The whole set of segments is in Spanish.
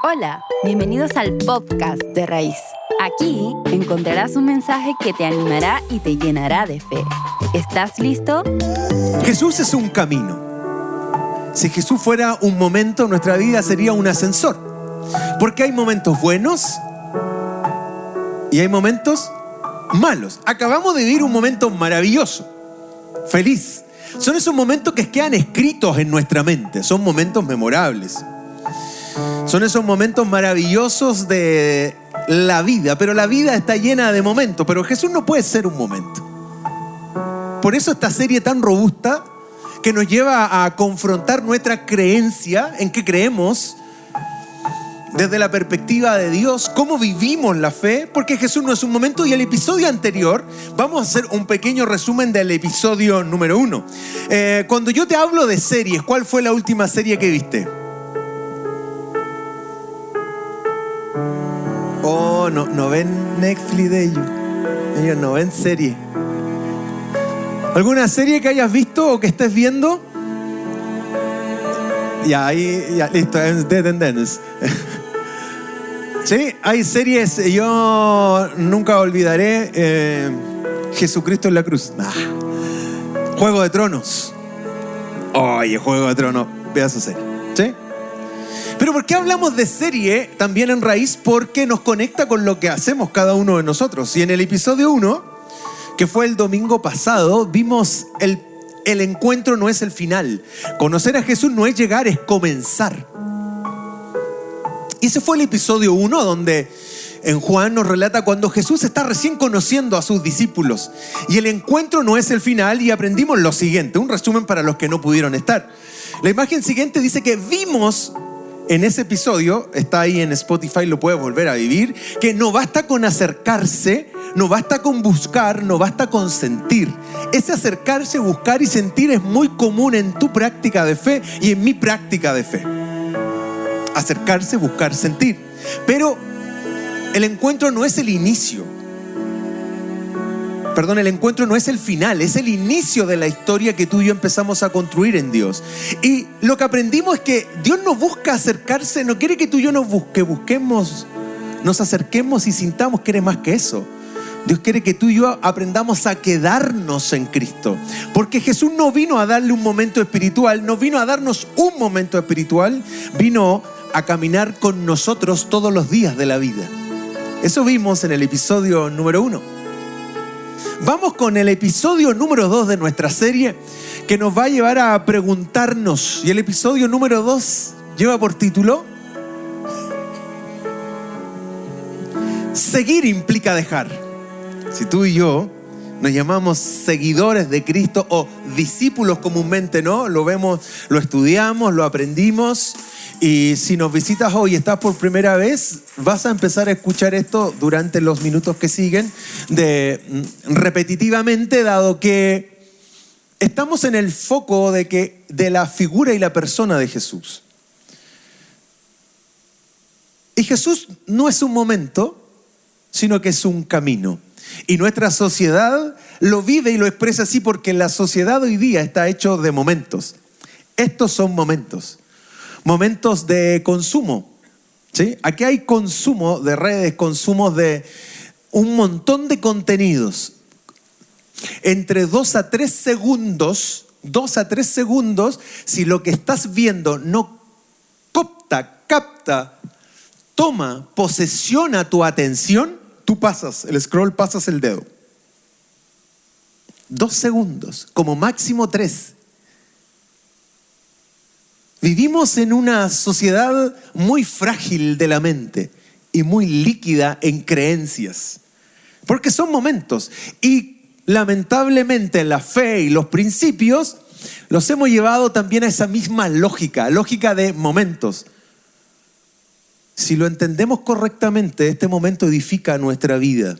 Hola, bienvenidos al podcast de Raíz. Aquí encontrarás un mensaje que te animará y te llenará de fe. ¿Estás listo? Jesús es un camino. Si Jesús fuera un momento, nuestra vida sería un ascensor. Porque hay momentos buenos y hay momentos malos. Acabamos de vivir un momento maravilloso, feliz. Son esos momentos que quedan escritos en nuestra mente. Son momentos memorables. Son esos momentos maravillosos de la vida. Pero la vida está llena de momentos. Pero Jesús no puede ser un momento. Por eso esta serie tan robusta que nos lleva a confrontar nuestra creencia, en qué creemos, desde la perspectiva de Dios, cómo vivimos la fe, porque Jesús no es un momento. Y el episodio anterior, vamos a hacer un pequeño resumen del episodio número 1. Cuando yo te hablo de series, ¿cuál fue la última serie que viste? Oh, no ven Netflix de ellos. Ellos no ven serie. ¿Alguna serie que hayas visto o que estés viendo? Ya, listo, de tendencias. Sí, hay series, yo nunca olvidaré Jesucristo en la cruz. Juego de Tronos. Oye, Juego de Tronos, pedazo de serie. ¿Sí? Pero ¿por qué hablamos de serie también en Raíz? Porque nos conecta con lo que hacemos cada uno de nosotros. Y en el episodio 1, que fue el domingo pasado, vimos el encuentro no es el final. Conocer a Jesús no es llegar, es comenzar. Y ese fue el episodio 1, donde en Juan nos relata cuando Jesús está recién conociendo a sus discípulos. Y el encuentro no es el final, y aprendimos lo siguiente, un resumen para los que no pudieron estar. La imagen siguiente dice que vimos en ese episodio, está ahí en Spotify, lo puedes volver a vivir, que no basta con acercarse, no basta con buscar, no basta con sentir. Ese acercarse, buscar y sentir es muy común en tu práctica de fe y en mi práctica de fe. Acercarse, buscar, sentir. Pero el encuentro no es el inicio. El encuentro no es el final, es el inicio de la historia que tú y yo empezamos a construir en Dios. Y lo que aprendimos es que Dios no busca acercarse, no quiere que tú y yo busquemos, nos acerquemos y sintamos que eres más que eso. Dios quiere que tú y yo aprendamos a quedarnos en Cristo. Porque Jesús no vino a darle un momento espiritual, no vino a darnos un momento espiritual, vino a caminar con nosotros todos los días de la vida. Eso vimos en el episodio número 1. Vamos con el episodio número 2 de nuestra serie, que nos va a llevar a preguntarnos. Y el episodio número 2 lleva por título: Seguir implica dejar. Si tú y yo nos llamamos seguidores de Cristo o discípulos comúnmente, ¿no? Lo vemos, lo estudiamos, lo aprendimos. Y si nos visitas hoy y estás por primera vez, vas a empezar a escuchar esto durante los minutos que siguen repetitivamente, dado que estamos en el foco de la figura y la persona de Jesús. Y Jesús no es un momento, sino que es un camino. Y nuestra sociedad lo vive y lo expresa así, porque la sociedad hoy día está hecho de momentos. Estos son momentos de consumo, ¿sí? Aquí hay consumo de redes, consumo de un montón de contenidos. Entre 2 a 3 segundos, si lo que estás viendo no capta, toma, posesiona tu atención, tú pasas el scroll, pasas el dedo. 2 segundos, como máximo 3. Vivimos en una sociedad muy frágil de la mente y muy líquida en creencias, porque son momentos. Y lamentablemente la fe y los principios los hemos llevado también a esa misma lógica de momentos. Si lo entendemos correctamente, este momento edifica nuestra vida,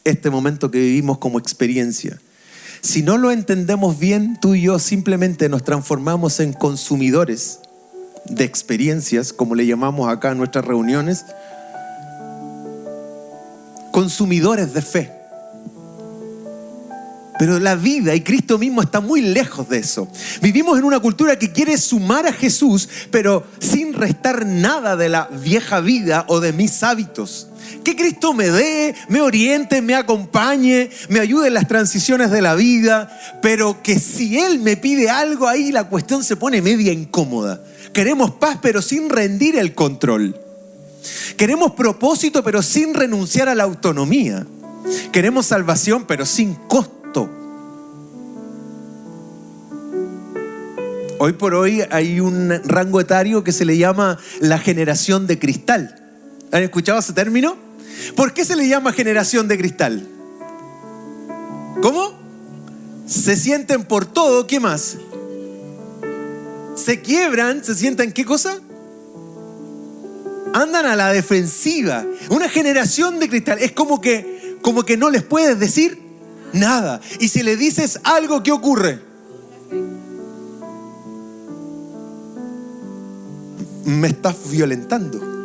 este momento que vivimos como experiencia. Si no lo entendemos bien, tú y yo simplemente nos transformamos en consumidores de experiencias, como le llamamos acá en nuestras reuniones, consumidores de fe. Pero la vida y Cristo mismo está muy lejos de eso. Vivimos en una cultura que quiere sumar a Jesús, pero sin restar nada de la vieja vida o de mis hábitos. Que Cristo me dé, me oriente, me acompañe, me ayude en las transiciones de la vida, pero que si Él me pide algo, ahí la cuestión se pone media incómoda. Queremos paz, pero sin rendir el control. Queremos propósito, pero sin renunciar a la autonomía. Queremos salvación, pero sin costo. Hoy por hoy hay un rango etario que se le llama la generación de cristal. ¿Han escuchado ese término? ¿Por qué se le llama generación de cristal? ¿Cómo? Se sienten por todo. ¿Qué más? Se quiebran. ¿Se sientan qué cosa? Andan a la defensiva. Una generación de cristal. Es como que no les puedes decir nada. Y si le dices algo, ¿qué ocurre? Me estás violentando.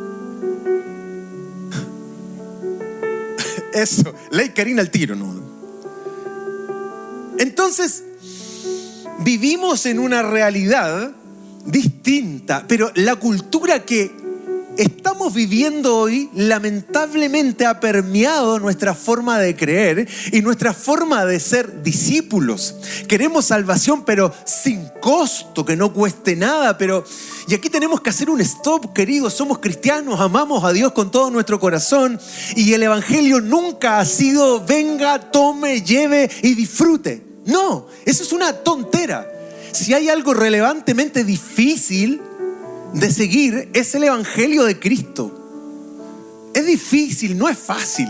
Eso, ley Karina al tiro, ¿no? Entonces, vivimos en una realidad distinta, pero la cultura que estamos viviendo hoy lamentablemente ha permeado nuestra forma de creer y nuestra forma de ser discípulos. Queremos salvación, pero sin costo, que no cueste nada. Y aquí tenemos que hacer un stop, queridos. Somos cristianos, amamos a Dios con todo nuestro corazón y el evangelio nunca ha sido venga, tome, lleve y disfrute. No, eso es una tontera. Si hay algo relevantemente difícil de seguir, es el evangelio de Cristo. Es difícil, no es fácil.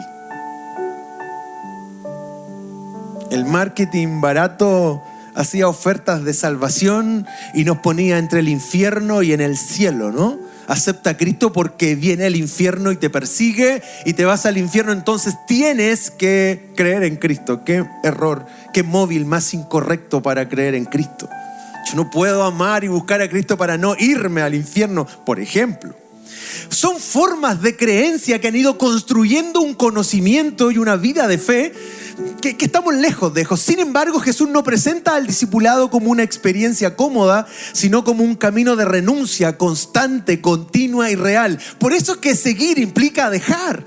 El marketing barato hacía ofertas de salvación y nos ponía entre el infierno y en el cielo, ¿no? Acepta a Cristo porque viene el infierno y te persigue y te vas al infierno, entonces tienes que creer en Cristo. Qué error, qué móvil más incorrecto para creer en Cristo. Yo no puedo amar y buscar a Cristo para no irme al infierno, por ejemplo. Son formas de creencia que han ido construyendo un conocimiento y una vida de fe que estamos lejos de eso. Sin embargo, Jesús no presenta al discipulado como una experiencia cómoda, sino como un camino de renuncia constante, continua y real. Por eso es que seguir implica dejar.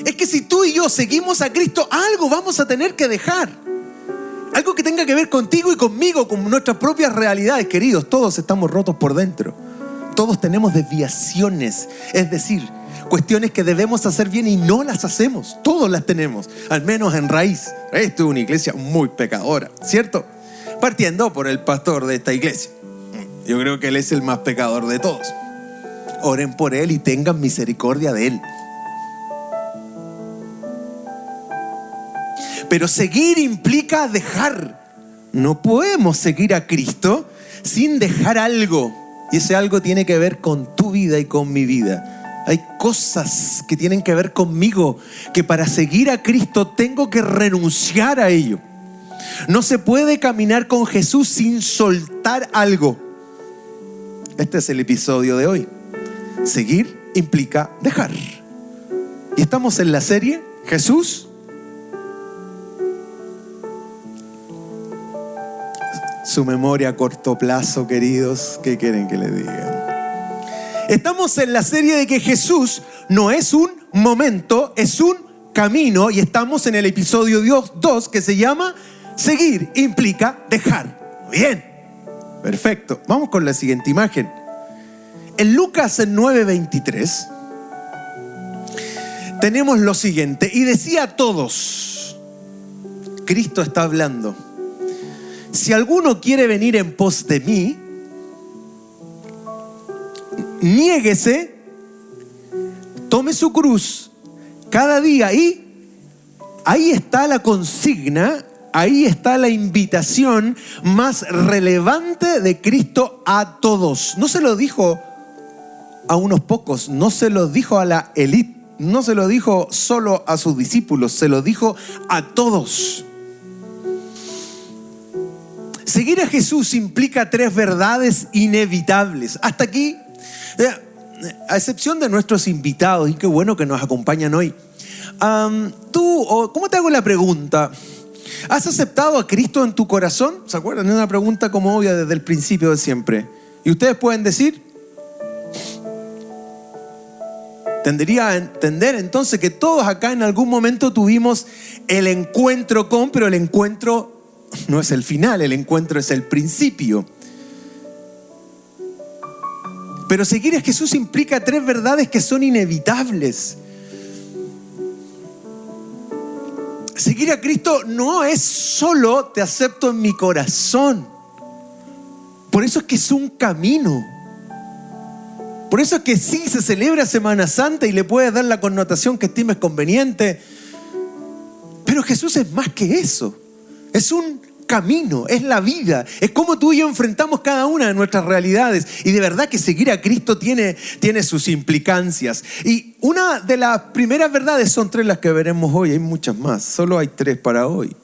Es que si tú y yo seguimos a Cristo, algo vamos a tener que dejar. Algo que tenga que ver contigo y conmigo, con nuestras propias realidades, queridos. Todos estamos rotos por dentro. Todos tenemos desviaciones, es decir, cuestiones que debemos hacer bien y no las hacemos. Todos las tenemos, al menos en raíz. Esto es una iglesia muy pecadora, ¿cierto? Partiendo por el pastor de esta iglesia. Yo creo que él es el más pecador de todos. Oren por él y tengan misericordia de él. Pero seguir implica dejar. No podemos seguir a Cristo sin dejar algo. Y ese algo tiene que ver con tu vida y con mi vida. Hay cosas que tienen que ver conmigo, que para seguir a Cristo tengo que renunciar a ello. No se puede caminar con Jesús sin soltar algo. Este es el episodio de hoy. Seguir implica dejar. Y estamos en la serie Jesús. Su memoria a corto plazo, queridos, ¿qué quieren que les diga? Estamos en la serie de que Jesús no es un momento, es un camino. Y estamos en el episodio 2 que se llama Seguir implica dejar. Bien, perfecto. Vamos con la siguiente imagen. En Lucas 9:23 tenemos lo siguiente. Y decía a todos, Cristo está hablando: si alguno quiere venir en pos de mí, niéguese, tome su cruz cada día. Y ahí está la consigna, ahí está la invitación más relevante de Cristo a todos. No se lo dijo a unos pocos, no se lo dijo a la élite, no se lo dijo solo a sus discípulos, se lo dijo a todos. Seguir a Jesús implica 3 verdades inevitables. Hasta aquí, a excepción de nuestros invitados, y qué bueno que nos acompañan hoy. ¿Cómo te hago la pregunta? ¿Has aceptado a Cristo en tu corazón? ¿Se acuerdan? Es una pregunta como obvia desde el principio de siempre. Y ustedes pueden decir, tendría a entender entonces que todos acá en algún momento tuvimos el encuentro con, pero el encuentro no es el final, el encuentro es el principio. Pero seguir a Jesús implica 3 verdades que son inevitables. Seguir a Cristo no es solo te acepto en mi corazón. Por eso es que es un camino. Por eso es que sí se celebra Semana Santa y le puedes dar la connotación que estimes conveniente. Pero Jesús es más que eso. Es un camino, es la vida. Es como tú y yo enfrentamos cada una de nuestras realidades. Y de verdad que seguir a Cristo tiene sus implicancias. Y una de las primeras verdades son 3 las que veremos hoy. Hay muchas más, solo hay 3 para hoy.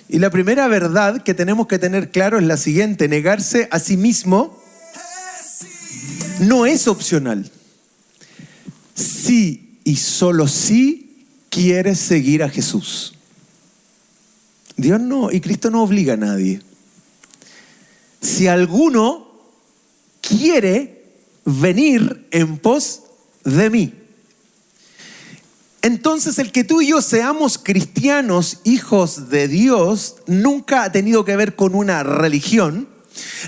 Y la primera verdad que tenemos que tener claro es la siguiente: negarse a sí mismo no es opcional. Sí y solo sí quieres seguir a Jesús. Dios no, y Cristo no obliga a nadie. Si alguno quiere venir en pos de mí, entonces el que tú y yo seamos cristianos, hijos de Dios, nunca ha tenido que ver con una religión.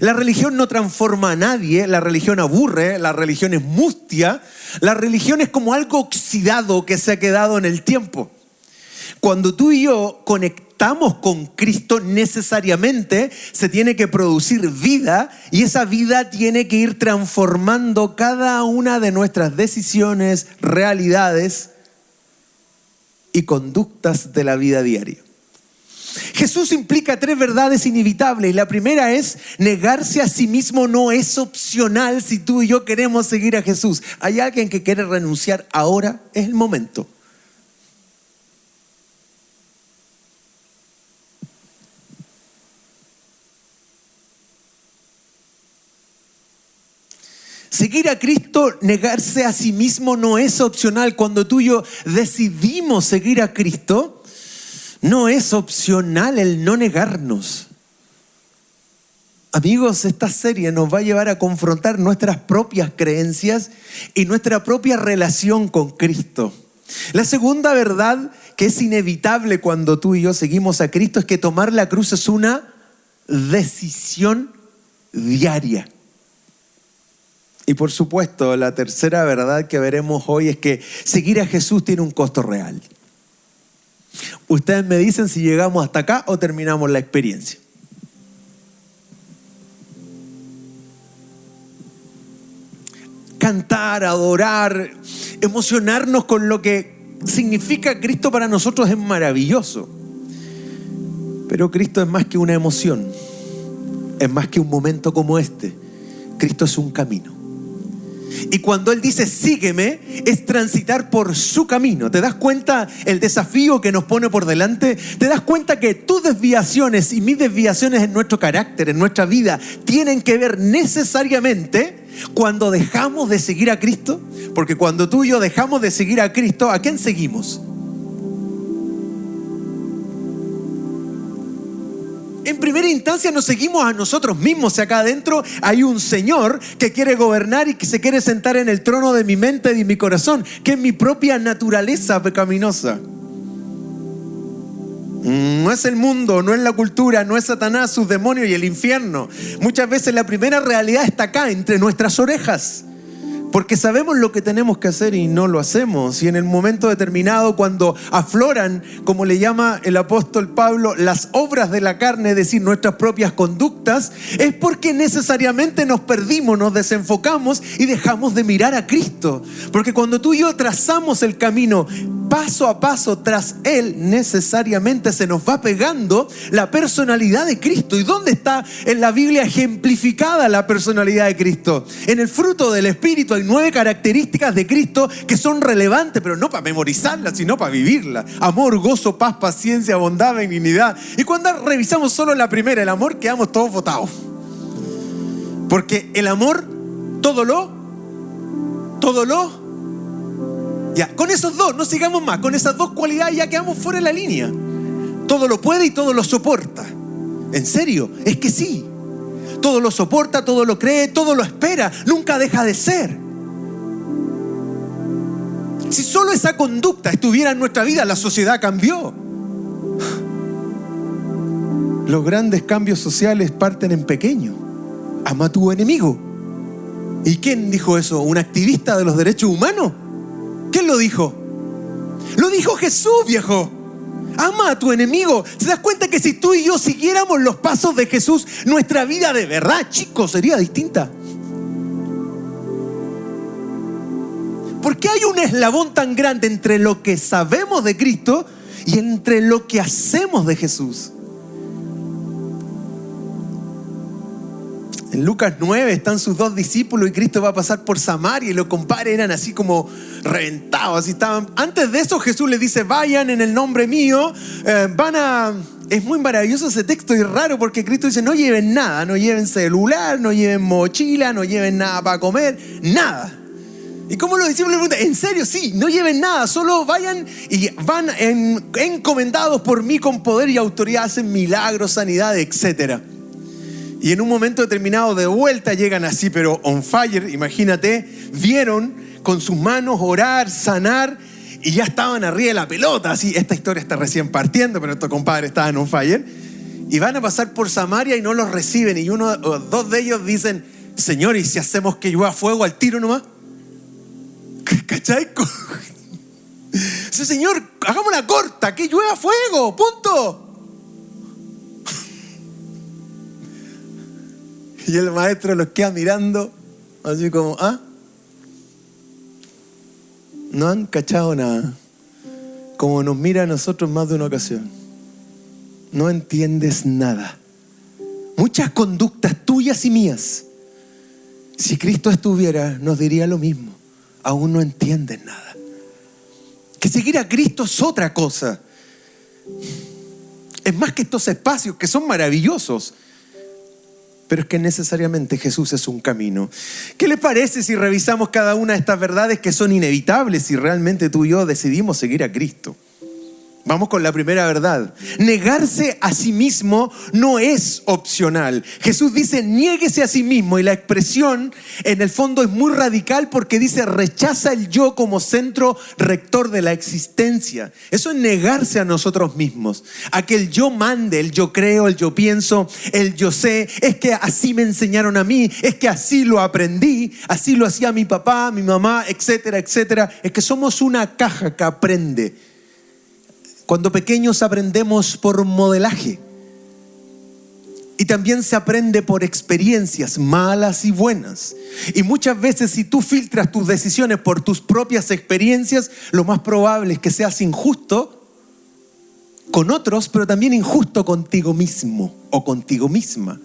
La religión no transforma a nadie, la religión aburre, la religión es mustia, la religión es como algo oxidado que se ha quedado en el tiempo. Cuando tú y yo conectamos con Cristo, necesariamente se tiene que producir vida, y esa vida tiene que ir transformando cada una de nuestras decisiones, realidades y conductas de la vida diaria. Jesús implica 3 verdades inevitables, y la primera es: negarse a sí mismo no es opcional si tú y yo queremos seguir a Jesús. ¿Hay alguien que quiere renunciar ahora? Es el momento. Seguir a Cristo, negarse a sí mismo no es opcional. Cuando tú y yo decidimos seguir a Cristo, no es opcional el no negarnos. Amigos, esta serie nos va a llevar a confrontar nuestras propias creencias y nuestra propia relación con Cristo. La segunda verdad que es inevitable cuando tú y yo seguimos a Cristo es que tomar la cruz es una decisión diaria. Y por supuesto, la tercera verdad que veremos hoy es que seguir a Jesús tiene un costo real. Ustedes me dicen si llegamos hasta acá o terminamos la experiencia. Cantar, adorar, emocionarnos con lo que significa Cristo para nosotros es maravilloso. Pero Cristo es más que una emoción, es más que un momento como este. Cristo es un camino. Y cuando Él dice sígueme, es transitar por su camino. ¿Te das cuenta el desafío que nos pone por delante? ¿Te das cuenta que tus desviaciones y mis desviaciones en nuestro carácter, en nuestra vida, tienen que ver necesariamente cuando dejamos de seguir a Cristo? Porque cuando tú y yo dejamos de seguir a Cristo, ¿a quién seguimos? En primera instancia nos seguimos a nosotros mismos. Si acá adentro hay un Señor que quiere gobernar y que se quiere sentar en el trono de mi mente y de mi corazón, que es mi propia naturaleza pecaminosa. No es el mundo, no es la cultura, no es Satanás, sus demonios y el infierno. Muchas veces la primera realidad está acá, entre nuestras orejas. Porque sabemos lo que tenemos que hacer y no lo hacemos. Y en el momento determinado, cuando afloran, como le llama el apóstol Pablo, las obras de la carne, es decir, nuestras propias conductas, es porque necesariamente nos perdimos, nos desenfocamos y dejamos de mirar a Cristo. Porque cuando tú y yo trazamos el camino paso a paso tras Él, necesariamente se nos va pegando la personalidad de Cristo. ¿Y dónde está en la Biblia ejemplificada la personalidad de Cristo? En el fruto del Espíritu hay 9 características de Cristo que son relevantes, pero no para memorizarlas, sino para vivirlas. Amor, gozo, paz, paciencia, bondad, benignidad. Y cuando revisamos solo la primera, el amor, quedamos todos botados. Porque el amor, todo lo, ya, con esos dos, no sigamos más, con esas 2 cualidades ya quedamos fuera de la línea. Todo lo puede y todo lo soporta. En serio, es que sí. Todo lo soporta, todo lo cree, todo lo espera. Nunca deja de ser. Si solo esa conducta estuviera en nuestra vida, la sociedad cambió. Los grandes cambios sociales parten en pequeño. Ama a tu enemigo. ¿Y quién dijo eso? ¿Un activista de los derechos humanos? ¿Quién lo dijo? Lo dijo Jesús, viejo. Ama a tu enemigo. ¿Se das cuenta que si tú y yo siguiéramos los pasos de Jesús, nuestra vida de verdad, chicos, sería distinta? ¿Por qué hay un eslabón tan grande entre lo que sabemos de Cristo y entre lo que hacemos de Jesús? En Lucas 9 están sus dos discípulos y Cristo va a pasar por Samaria y los compadres eran así como reventados. Así estaban. Antes de eso Jesús les dice: vayan en el nombre mío, Es muy maravilloso ese texto y raro porque Cristo dice: no lleven nada, no lleven celular, no lleven mochila, no lleven nada para comer, nada. Y como los discípulos le preguntan: ¿en serio? Sí, no lleven nada, solo vayan y van encomendados por mí con poder y autoridad, hacen milagros, sanidades, etc. Y en un momento determinado de vuelta llegan así, pero on fire, imagínate, vieron con sus manos orar, sanar, y ya estaban arriba de la pelota. Así, esta historia está recién partiendo, pero estos compadres estaban on fire. Y van a pasar por Samaria y no los reciben. Y uno o dos de ellos dicen: Señor, ¿y si hacemos que llueva fuego al tiro nomás? ¿Cachai? Sí, Señor, hagámosla corta, que llueva fuego, punto. Y el maestro los queda mirando, así como: no han cachado nada. Como nos mira a nosotros más de una ocasión. No entiendes nada. Muchas conductas tuyas y mías, si Cristo estuviera, nos diría lo mismo. Aún no entiendes nada. Que seguir a Cristo es otra cosa. Es más que estos espacios que son maravillosos. Pero es que necesariamente Jesús es un camino. ¿Qué le parece si revisamos cada una de estas verdades que son inevitables si realmente tú y yo decidimos seguir a Cristo? Vamos con la primera verdad. Negarse a sí mismo no es opcional. Jesús dice: niéguese a sí mismo, y la expresión en el fondo es muy radical porque dice: rechaza el yo como centro rector de la existencia. Eso es negarse a nosotros mismos, a que el yo mande, el yo creo, el yo pienso, el yo sé. Es que así me enseñaron a mí, es que así lo aprendí, así lo hacía mi papá, mi mamá, etcétera, etcétera. Es que somos una caja que aprende. Cuando pequeños aprendemos por modelaje, y también se aprende por experiencias malas y buenas. Y muchas veces, si tú filtras tus decisiones por tus propias experiencias, lo más probable es que seas injusto con otros, pero también injusto contigo mismo o contigo misma.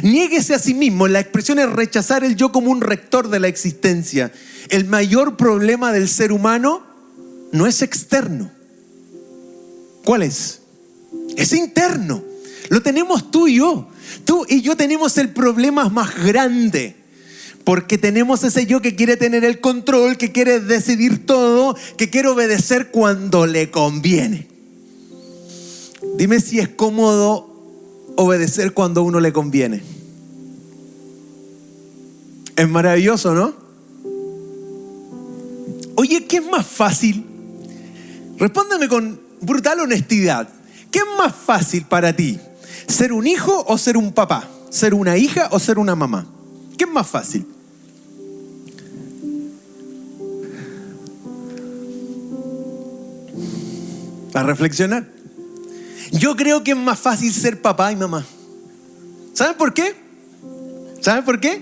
Niéguese a sí mismo. La expresión es rechazar el yo como un rector de la existencia. El mayor problema del ser humano no es externo. ¿Cuál es? Es interno. Lo tenemos tú y yo. Tú y yo tenemos el problema más grande. Porque tenemos ese yo que quiere tener el control, que quiere decidir todo, que quiere obedecer cuando le conviene. Dime si es cómodo obedecer cuando a uno le conviene. Es maravilloso, ¿no? Oye, ¿qué es más fácil? Respóndeme con brutal honestidad. ¿Qué es más fácil para ti? ¿Ser un hijo o ser un papá? ¿Ser una hija o ser una mamá? ¿Qué es más fácil? A reflexionar. Yo creo que es más fácil ser papá y mamá. ¿Saben por qué? ¿Saben por qué?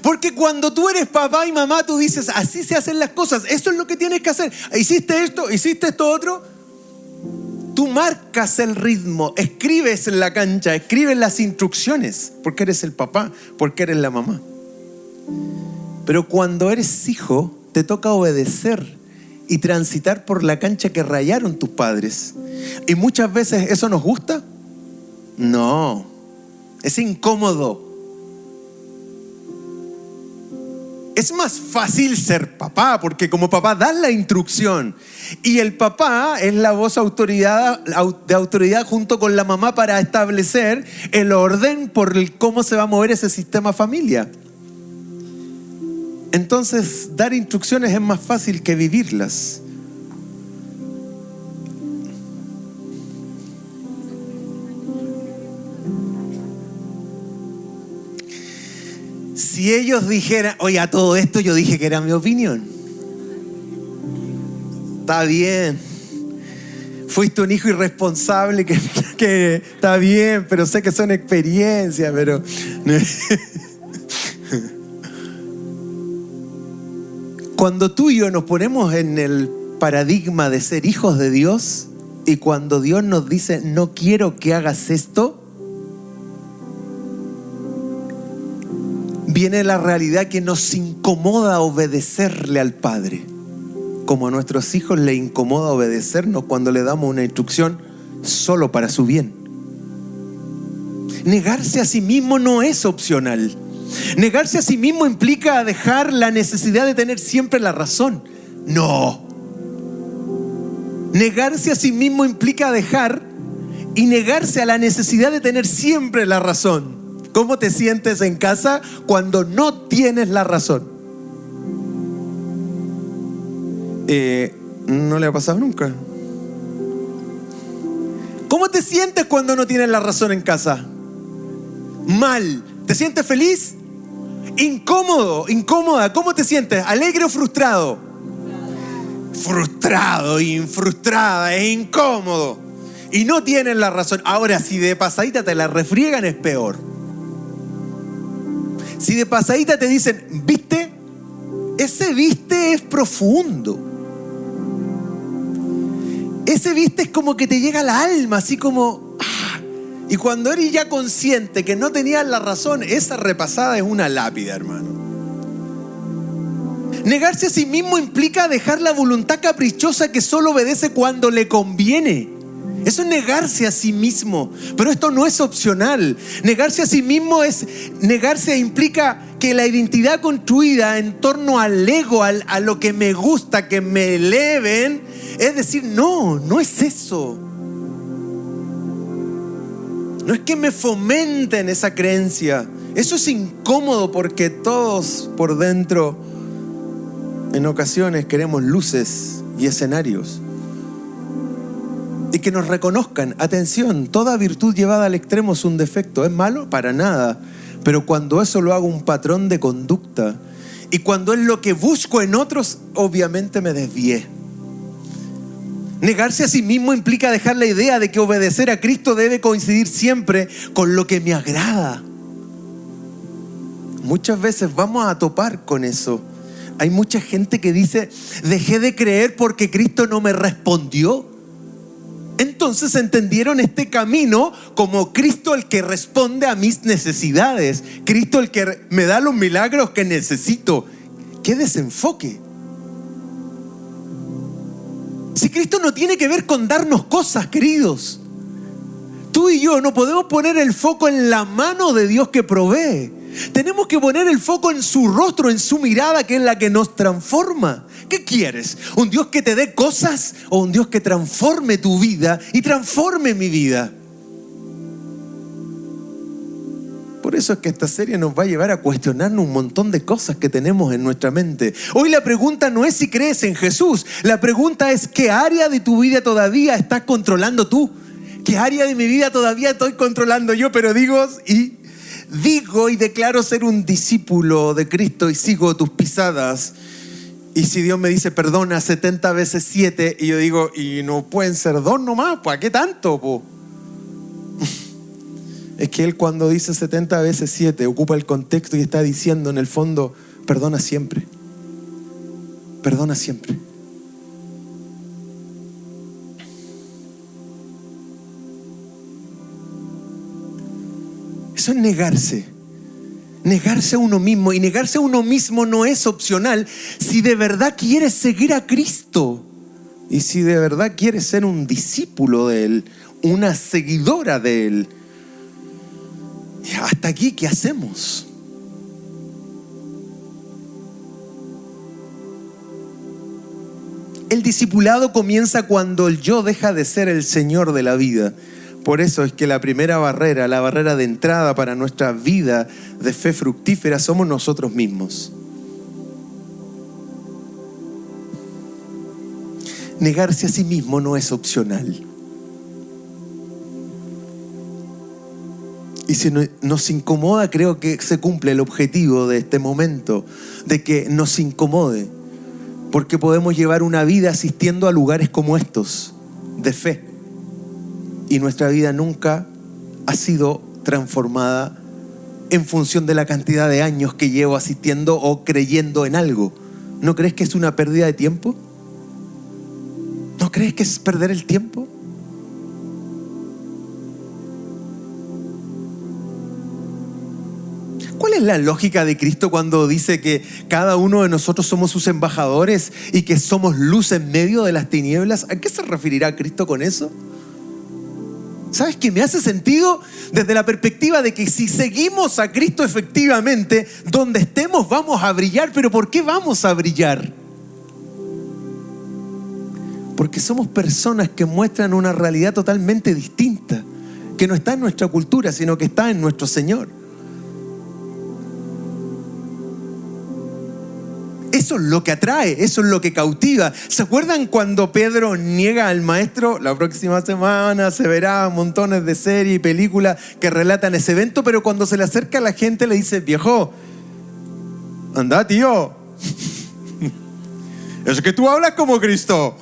Porque cuando tú eres papá y mamá, tú dices: así se hacen las cosas, eso es lo que tienes que hacer. Hiciste esto otro. Tú marcas el ritmo, escribes en la cancha, escribes las instrucciones, porque eres el papá, porque eres la mamá. Pero cuando eres hijo, te toca obedecer y transitar por la cancha que rayaron tus padres. Y muchas veces, ¿eso nos gusta? No, es incómodo. Es más fácil ser papá, porque como papá das la instrucción. Y el papá es la voz de autoridad junto con la mamá para establecer el orden por el cómo se va a mover ese sistema familia. Entonces, dar instrucciones es más fácil que vivirlas. Si ellos dijeran, oye, a todo esto yo dije que era mi opinión. Está bien. Fuiste un hijo irresponsable que está bien, pero sé que son experiencias, pero... Cuando tú y yo nos ponemos en el paradigma de ser hijos de Dios y cuando Dios nos dice, no quiero que hagas esto, viene la realidad que nos incomoda obedecerle al Padre, como a nuestros hijos les incomoda obedecernos cuando le damos una instrucción solo para su bien. Negarse a sí mismo no es opcional. Negarse a sí mismo implica dejar la necesidad de tener siempre la razón. No. Negarse a sí mismo implica dejar y negarse a la necesidad de tener siempre la razón. ¿Cómo te sientes en casa cuando no tienes la razón? No le ha pasado nunca. ¿Cómo te sientes cuando no tienes la razón en casa? Mal. ¿Te sientes feliz? Incómodo, incómoda. ¿Cómo te sientes? ¿Alegre o frustrado? Frustrado, frustrada, es incómodo. Y no tienes la razón. Ahora, si de pasadita te la refriegan, es peor. Si de pasadita te dicen, ¿viste? Ese viste es profundo. Ese viste es como que te llega al alma, así como... Y cuando eres ya consciente que no tenías la razón, esa repasada es una lápida, hermano. Negarse a sí mismo implica dejar la voluntad caprichosa que solo obedece cuando le conviene. Eso es negarse a sí mismo. Pero esto no es opcional. Negarse a sí mismo implica que la identidad construida en torno al ego, a lo que me gusta, que me eleven, es decir, no es eso. No es que me fomenten esa creencia. Eso es incómodo porque todos por dentro en ocasiones queremos luces y escenarios. Y que nos reconozcan. Atención, toda virtud llevada al extremo es un defecto. ¿Es malo? Para nada. Pero cuando eso lo hago un patrón de conducta y cuando es lo que busco en otros, obviamente me desvié. Negarse a sí mismo implica dejar la idea de que obedecer a Cristo debe coincidir siempre con lo que me agrada. Muchas veces vamos a topar con eso. Hay mucha gente que dice, dejé de creer porque Cristo no me respondió. Entonces entendieron este camino como Cristo el que responde a mis necesidades. Cristo el que me da los milagros que necesito. ¡Qué desenfoque! Si Cristo no tiene que ver con darnos cosas, queridos. Tú y yo no podemos poner el foco en la mano de Dios que provee. Tenemos que poner el foco en su rostro, en su mirada, que es la que nos transforma. ¿Qué quieres? ¿Un Dios que te dé cosas o un Dios que transforme tu vida y transforme mi vida? Por eso es que esta serie nos va a llevar a cuestionarnos un montón de cosas que tenemos en nuestra mente. Hoy la pregunta no es si crees en Jesús. La pregunta es ¿qué área de tu vida todavía estás controlando tú? ¿Qué área de mi vida todavía estoy controlando yo? Pero digo y declaro ser un discípulo de Cristo y sigo tus pisadas. Y si Dios me dice perdona 70 veces 7 y yo digo, y no pueden ser 2 nomás, ¿para qué tanto, po? Es que Él cuando dice 70 veces 7 ocupa el contexto y está diciendo en el fondo, perdona siempre. Perdona siempre. Eso es negarse. Negarse a uno mismo. Y negarse a uno mismo no es opcional si de verdad quieres seguir a Cristo. Y si de verdad quieres ser un discípulo de Él, una seguidora de Él. Hasta aquí, ¿qué hacemos? El discipulado comienza cuando el yo deja de ser el Señor de la vida. Por eso es que la primera barrera, la barrera de entrada para nuestra vida de fe fructífera, somos nosotros mismos. Negarse a sí mismo no es opcional. Y si nos incomoda, creo que se cumple el objetivo de este momento, de que nos incomode, porque podemos llevar una vida asistiendo a lugares como estos, de fe. Y nuestra vida nunca ha sido transformada en función de la cantidad de años que llevo asistiendo o creyendo en algo. ¿No crees que es una pérdida de tiempo? ¿No crees que es perder el tiempo? ¿Cuál es la lógica de Cristo cuando dice que cada uno de nosotros somos sus embajadores y que somos luz en medio de las tinieblas? ¿A qué se referirá Cristo con eso? ¿Sabes qué? Me hace sentido desde la perspectiva de que si seguimos a Cristo efectivamente, donde estemos vamos a brillar. ¿Pero por qué vamos a brillar? Porque somos personas que muestran una realidad totalmente distinta, que no está en nuestra cultura, sino que está en nuestro Señor. Eso es lo que atrae, eso es lo que cautiva. ¿Se acuerdan cuando Pedro niega al maestro? La próxima semana se verá montones de series y películas que relatan ese evento, pero cuando se le acerca a la gente le dice: viejo, anda tío, es que tú hablas como Cristo.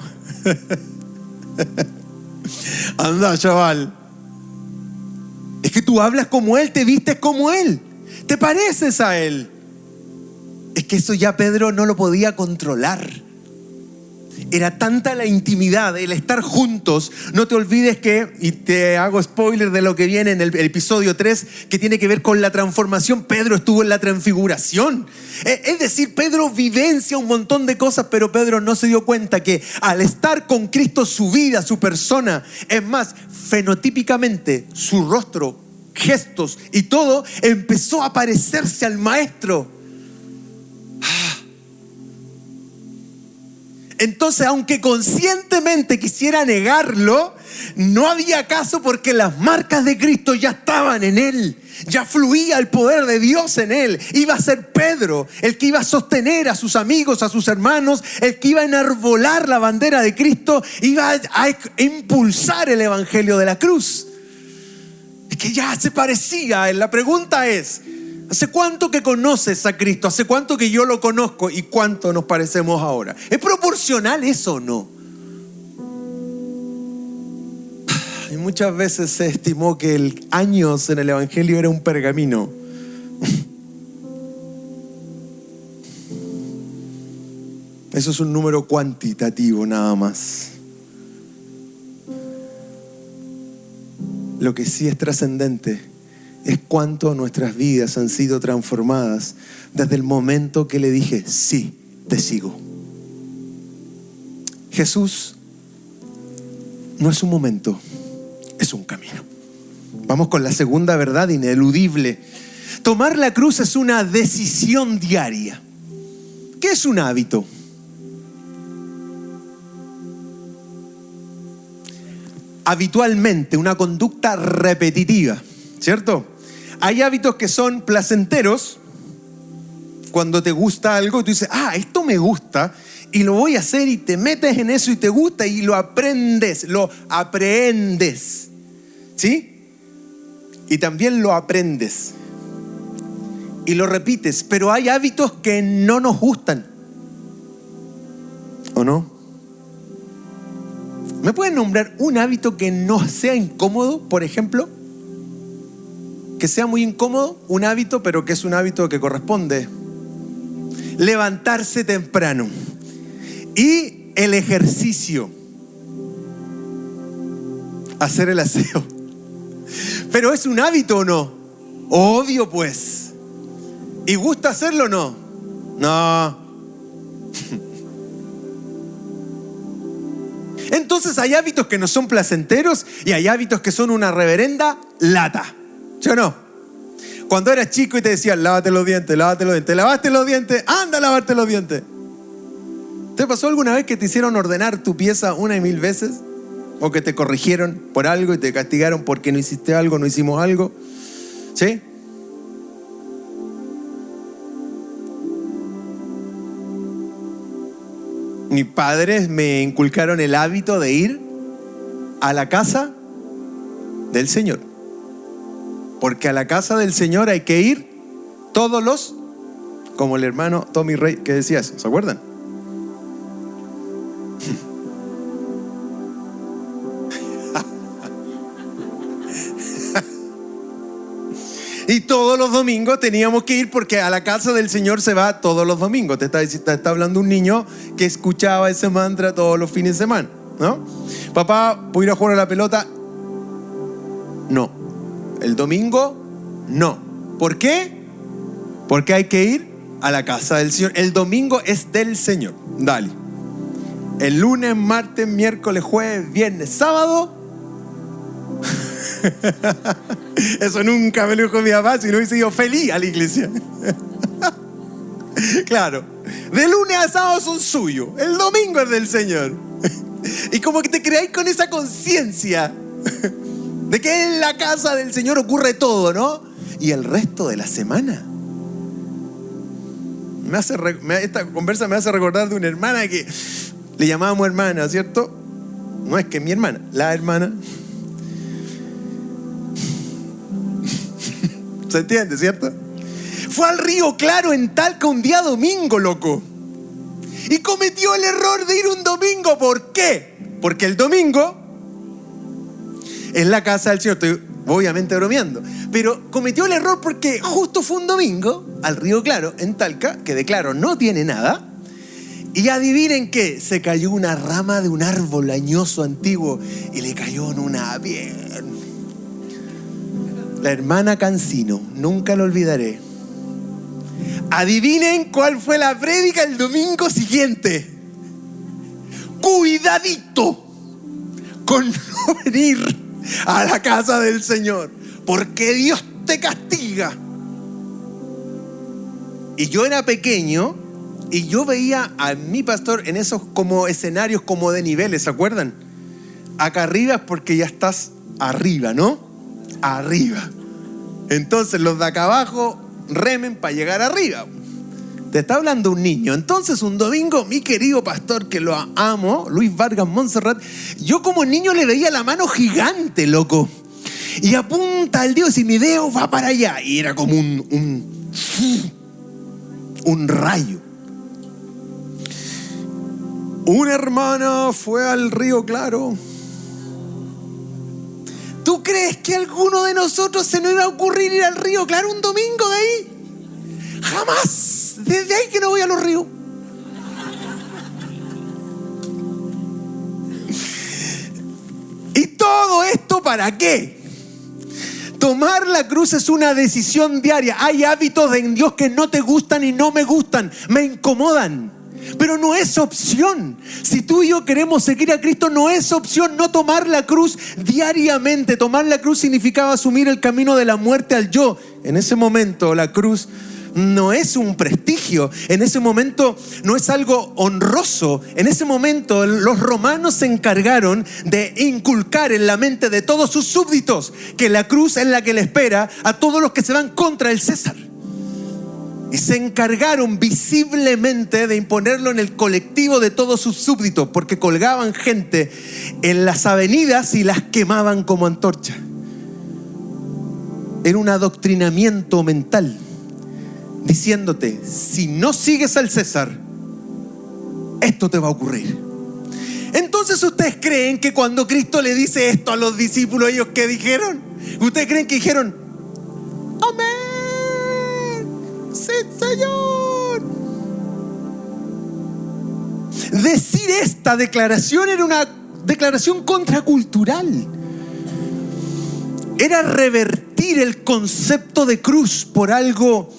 Anda chaval, es que tú hablas como Él, te vistes como Él, te pareces a Él. Es que eso ya Pedro no lo podía controlar. Era tanta la intimidad, el estar juntos. No te olvides que, y te hago spoiler de lo que viene en el episodio 3, que tiene que ver con la transformación. Pedro estuvo en la transfiguración. Es decir, Pedro vivencia un montón de cosas, pero Pedro no se dio cuenta que al estar con Cristo, su vida, su persona, es más, fenotípicamente, su rostro, gestos y todo, empezó a parecerse al Maestro. Entonces, aunque conscientemente quisiera negarlo, no había caso, porque las marcas de Cristo ya estaban en él. Ya fluía el poder de Dios en él. Iba a ser Pedro el que iba a sostener a sus amigos, a sus hermanos, el que iba a enarbolar la bandera de Cristo, iba a impulsar el evangelio de la cruz. Es que ya se parecía a él. La pregunta es: ¿hace cuánto que conoces a Cristo? ¿Hace cuánto que yo lo conozco? ¿Y cuánto nos parecemos ahora? ¿Es proporcional eso o no? Y muchas veces se estimó que el años en el evangelio era un pergamino. Eso es un número cuantitativo nada más. Lo que sí es trascendente es cuánto nuestras vidas han sido transformadas desde el momento que le dije: sí, te sigo. Jesús no es un momento, es un camino. Vamos con la segunda verdad ineludible. Tomar la cruz es una decisión diaria. ¿Qué es un hábito? Habitualmente, una conducta repetitiva, ¿cierto? Hay hábitos que son placenteros. Cuando te gusta algo, tú dices: esto me gusta y lo voy a hacer, y te metes en eso y te gusta y lo aprendes, ¿sí? Y también lo aprendes y lo repites. Pero hay hábitos que no nos gustan, ¿o no? ¿Me pueden nombrar un hábito que no sea incómodo, por ejemplo? Que sea muy incómodo, un hábito, pero que es un hábito que corresponde. Levantarse temprano. Y el ejercicio. Hacer el aseo. ¿Pero es un hábito o no? Obvio, pues. ¿Y gusta hacerlo o no? No. Entonces hay hábitos que no son placenteros y hay hábitos que son una reverenda lata. ¿Sí o no? Cuando eras chico y te decían: lávate los dientes, lávate los dientes. ¿Te lavaste los dientes? Anda a lavarte los dientes. ¿Te pasó alguna vez que te hicieron ordenar tu pieza 1 y 1000 veces? ¿O que te corrigieron por algo y te castigaron porque no hiciste algo, no hicimos algo? ¿Sí? Mis padres me inculcaron el hábito de ir a la casa del Señor. Porque a la casa del Señor hay que ir todos los, como el hermano Tommy Rey que decía eso, ¿se acuerdan? Y todos los domingos teníamos que ir porque a la casa del Señor se va todos los domingos. Te está hablando un niño que escuchaba ese mantra todos los fines de semana, ¿no? Papá, ¿puedo ir a jugar a la pelota? No. El domingo, no. ¿Por qué? Porque hay que ir a la casa del Señor. El domingo es del Señor. Dale. El lunes, martes, miércoles, jueves, viernes, sábado. Eso nunca me lo dijo mi papá, si no hubiese ido feliz a la iglesia. Claro, de lunes a sábado son suyos, el domingo es del Señor. Y como que te creáis con esa conciencia de que en la casa del Señor ocurre todo, ¿no? Y el resto de la semana esta conversa me hace recordar de una hermana que le llamábamos hermana, ¿cierto? No es que es mi hermana, la hermana. ¿Se entiende, cierto? Fue al Río Claro en Talca un día domingo, loco. Y cometió el error de ir un domingo. ¿Por qué? Porque el domingo es la casa del Señor. Estoy obviamente bromeando. Pero cometió el error porque justo fue un domingo al Río Claro en Talca, que de claro no tiene nada. Y adivinen qué, se cayó una rama de un árbol añoso antiguo y le cayó en una pierna. La hermana Cancino, nunca lo olvidaré. Adivinen cuál fue la prédica el domingo siguiente. Cuidadito con no venir a la casa del Señor, porque Dios te castiga. Y yo era pequeño y yo veía a mi pastor en esos como escenarios como de niveles, ¿se acuerdan? Acá arriba es porque ya estás arriba, ¿no? Arriba. Entonces los de acá abajo remen para llegar arriba. Te está hablando un niño. Entonces un domingo mi querido pastor, que lo amo, Luis Vargas Montserrat, yo como niño le veía la mano gigante, loco, y apunta al Dios y mi dedo va para allá. Y era como un rayo. Una hermana fue al Río Claro. ¿Tú crees que a alguno de nosotros se nos iba a ocurrir ir al Río Claro un domingo de ahí? Jamás. Desde ahí que no voy a los ríos. ¿Y todo esto para qué? Tomar la cruz es una decisión diaria. Hay hábitos en Dios que no te gustan y no me gustan, me incomodan. Pero no es opción. Si tú y yo queremos seguir a Cristo, no es opción no tomar la cruz diariamente. Tomar la cruz significaba asumir el camino de la muerte al yo. En ese momento la cruz no es un prestigio. En ese momento no es algo honroso. En ese momento los romanos se encargaron de inculcar en la mente de todos sus súbditos que la cruz es la que le espera a todos los que se van contra el César. Y se encargaron visiblemente de imponerlo en el colectivo de todos sus súbditos, porque colgaban gente en las avenidas y las quemaban como antorcha. Era un adoctrinamiento mental, diciéndote, si no sigues al César, esto te va a ocurrir. Entonces ustedes creen que cuando Cristo le dice esto a los discípulos, ¿ellos qué dijeron? ¿Ustedes creen que dijeron, amén? ¡Sí, Señor! Decir esta declaración era una declaración contracultural. Era revertir el concepto de cruz por algo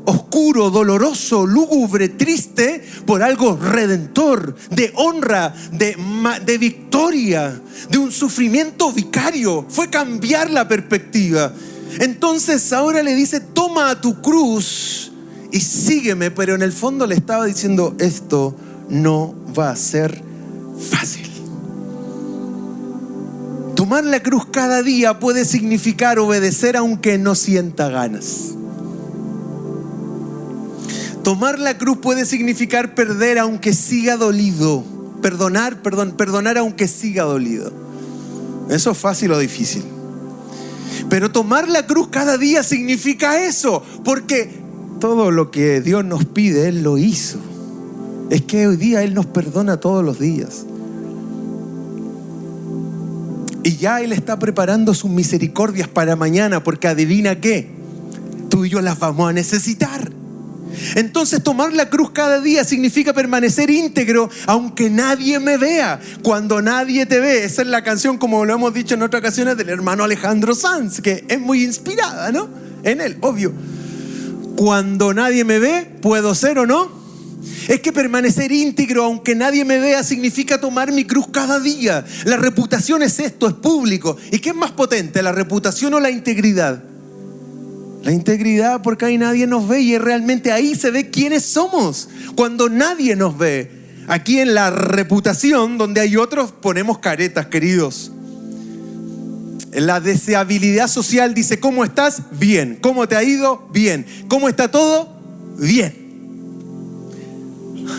oscuro, doloroso, lúgubre, triste, por algo redentor, de honra, de victoria, de un sufrimiento vicario. Fue cambiar la perspectiva. Entonces ahora le dice, toma tu cruz y sígueme, pero en el fondo le estaba diciendo, esto no va a ser fácil. Tomar la cruz cada día puede significar obedecer aunque no sienta ganas. Tomar la cruz puede significar perder aunque siga dolido. Perdonar aunque siga dolido. ¿Eso es fácil o difícil? Pero tomar la cruz cada día significa eso, porque todo lo que Dios nos pide, Él lo hizo. Es que hoy día Él nos perdona todos los días. Y ya Él está preparando sus misericordias para mañana, porque adivina qué, tú y yo las vamos a necesitar. Entonces tomar la cruz cada día significa permanecer íntegro aunque nadie me vea. Cuando nadie te ve, esa es la canción, como lo hemos dicho en otras ocasiones, del hermano Alejandro Sanz, que es muy inspirada, ¿no? En él, obvio. Cuando nadie me ve, ¿puedo ser o no? Es que permanecer íntegro aunque nadie me vea significa tomar mi cruz cada día. La reputación es esto, es público. ¿Y qué es más potente, la reputación o la integridad? La integridad, porque ahí nadie nos ve y realmente ahí se ve quiénes somos. Cuando nadie nos ve. Aquí en la reputación, donde hay otros, ponemos caretas, queridos. La deseabilidad social dice: ¿cómo estás? Bien. ¿Cómo te ha ido? Bien. ¿Cómo está todo? Bien.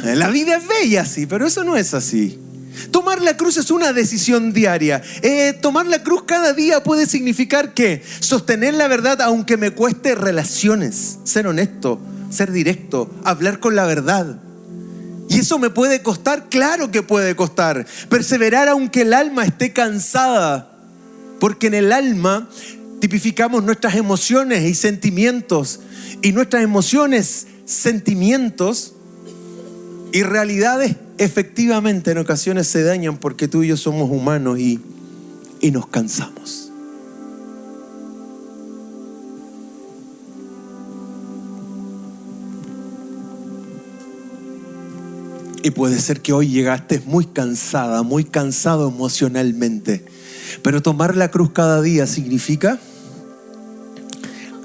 La vida es bella, sí, pero eso no es así. Tomar la cruz es una decisión diaria. Tomar la cruz cada día puede significar que sostener la verdad aunque me cueste relaciones, ser honesto, ser directo, hablar con la verdad. Y eso me puede costar, claro que puede costar. Perseverar aunque el alma esté cansada, porque en el alma tipificamos nuestras emociones y sentimientos, y nuestras emociones, sentimientos y realidades efectivamente en ocasiones se dañan porque tú y yo somos humanos y nos cansamos. Y puede ser que hoy llegaste muy cansada, muy cansado emocionalmente. Pero tomar la cruz cada día significa: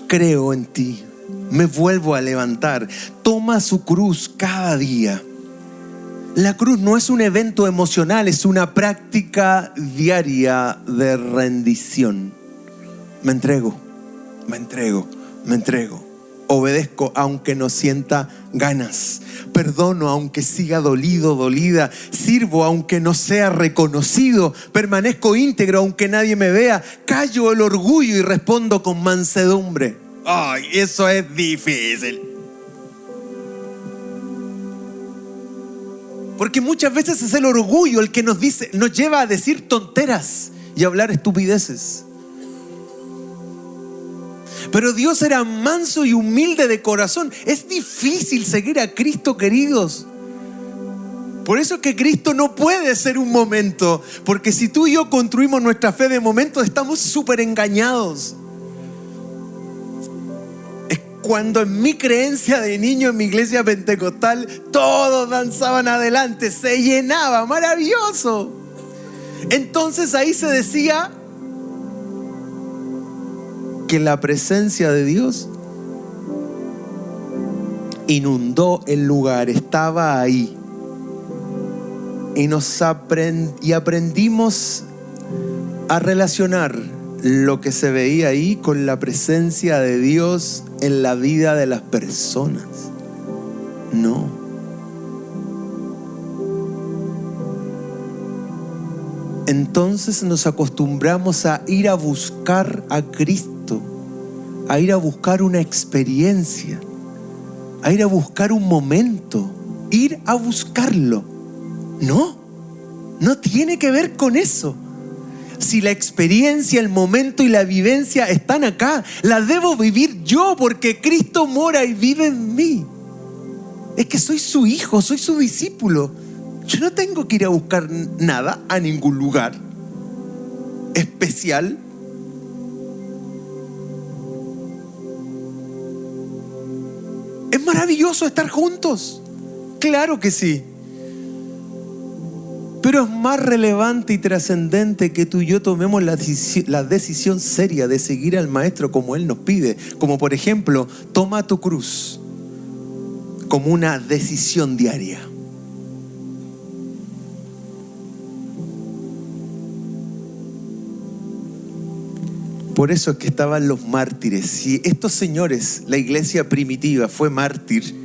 creo en ti, me vuelvo a levantar. Toma su cruz cada día. La cruz no es un evento emocional, es una práctica diaria de rendición. Me entrego. Obedezco aunque no sienta ganas. Perdono aunque siga dolido, dolida. Sirvo aunque no sea reconocido. Permanezco íntegro aunque nadie me vea. Callo el orgullo y respondo con mansedumbre. Ay, eso es difícil. Porque muchas veces es el orgullo el que nos lleva a decir tonteras y a hablar estupideces. Pero Dios era manso y humilde de corazón. Es difícil seguir a Cristo, queridos. Por eso es que Cristo no puede ser un momento. Porque si tú y yo construimos nuestra fe de momento, estamos súper engañados. Cuando en mi creencia de niño en mi iglesia pentecostal todos danzaban adelante, se llenaba, maravilloso. Entonces ahí se decía que la presencia de Dios inundó el lugar, estaba ahí. Y aprendimos a relacionar lo que se veía ahí con la presencia de Dios en la vida de las personas. No. Entonces nos acostumbramos a ir a buscar a Cristo, a ir a buscar una experiencia, a ir a buscar un momento, ir a buscarlo. No tiene que ver con eso. Si la experiencia, el momento y la vivencia están acá, la debo vivir yo porque Cristo mora y vive en mí. Es que soy su hijo, soy su discípulo. Yo no tengo que ir a buscar nada a ningún lugar especial. Es maravilloso estar juntos. Claro que sí. Pero es más relevante y trascendente que tú y yo tomemos la decisión seria de seguir al Maestro como Él nos pide. Como por ejemplo, toma tu cruz como una decisión diaria. Por eso es que estaban los mártires. Si estos señores, la iglesia primitiva, fue mártir,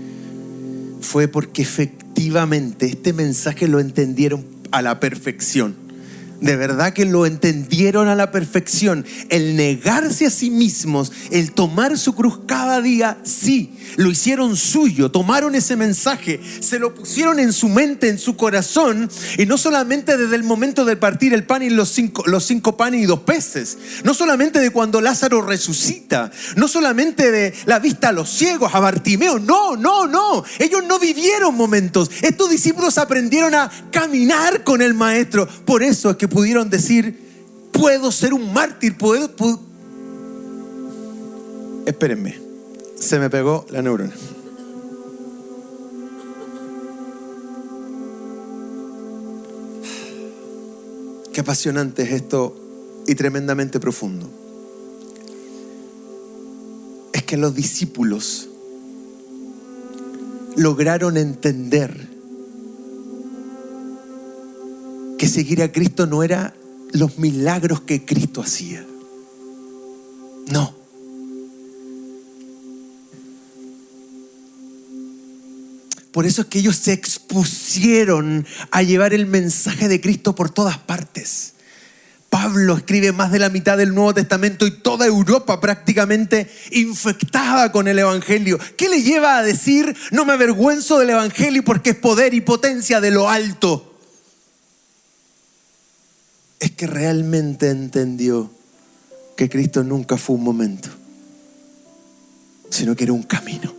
fue porque efectivamente este mensaje lo entendieron a la perfección. De verdad que lo entendieron a la perfección. El negarse a sí mismos, el tomar su cruz cada día, sí, lo hicieron suyo. Tomaron ese mensaje, se lo pusieron en su mente, en su corazón. Y no solamente desde el momento de partir el pan y los cinco panes y 2 peces. No solamente de cuando Lázaro resucita. No solamente de la vista a los ciegos, a Bartimeo. No. Ellos no vivieron momentos. Estos discípulos aprendieron a caminar con el maestro. Por eso es que pudieron decir: puedo ser un mártir, Espérenme, se me pegó la neurona. Qué apasionante es esto y tremendamente profundo. Es que los discípulos lograron entender que seguir a Cristo no era los milagros que Cristo hacía. No. Por eso es que ellos se expusieron a llevar el mensaje de Cristo por todas partes. Pablo escribe más de la mitad del Nuevo Testamento y toda Europa prácticamente infectada con el Evangelio. ¿Qué le lleva a decir: no me avergüenzo del Evangelio porque es poder y potencia de lo alto? Es que realmente entendió que Cristo nunca fue un momento, sino que era un camino.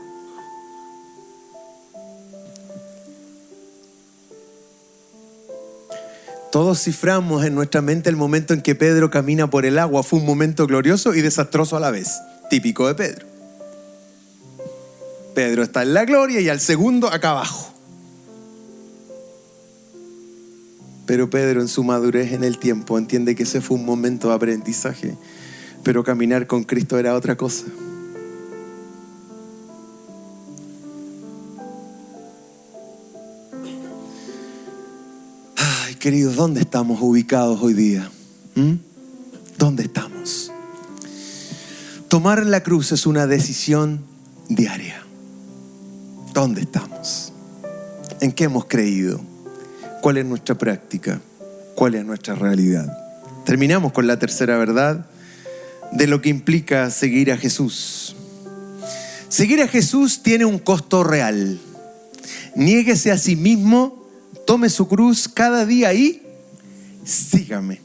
Todos ciframos en nuestra mente el momento en que Pedro camina por el agua. Fue un momento glorioso y desastroso a la vez, típico de Pedro. Pedro está en la gloria y al segundo acá abajo. Pero Pedro, en su madurez en el tiempo, entiende que ese fue un momento de aprendizaje, pero caminar con Cristo era otra cosa. Ay, queridos, ¿dónde estamos ubicados hoy día? ¿Dónde estamos? Tomar la cruz es una decisión diaria. ¿Dónde estamos? ¿En qué hemos creído? ¿Cuál es nuestra práctica? ¿Cuál es nuestra realidad? Terminamos con la tercera verdad de lo que implica seguir a Jesús. Seguir a Jesús tiene un costo real. Niéguese a sí mismo, tome su cruz cada día y sígame.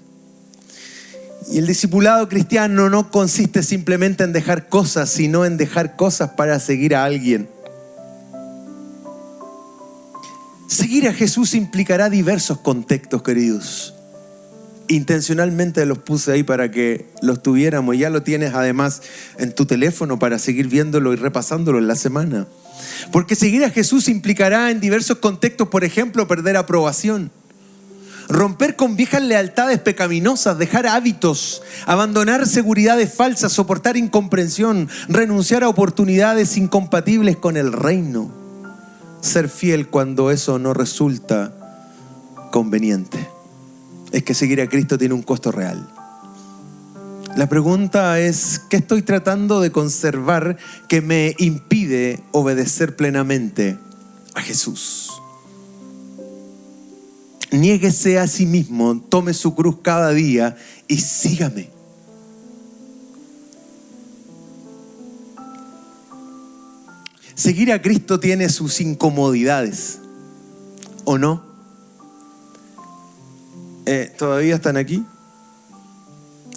Y el discipulado cristiano no consiste simplemente en dejar cosas, sino en dejar cosas para seguir a alguien. Seguir a Jesús implicará diversos contextos, queridos. Intencionalmente los puse ahí para que los tuviéramos. Ya lo tienes además en tu teléfono para seguir viéndolo y repasándolo en la semana. Porque seguir a Jesús implicará en diversos contextos, por ejemplo, perder aprobación, romper con viejas lealtades pecaminosas, dejar hábitos, abandonar seguridades falsas, soportar incomprensión, renunciar a oportunidades incompatibles con el reino. Ser fiel cuando eso no resulta conveniente. Es que seguir a Cristo tiene un costo real. La pregunta es: ¿qué estoy tratando de conservar que me impide obedecer plenamente a Jesús? Niéguese a sí mismo, tome su cruz cada día y sígame. Seguir a Cristo tiene sus incomodidades, ¿o no? ¿Todavía están aquí?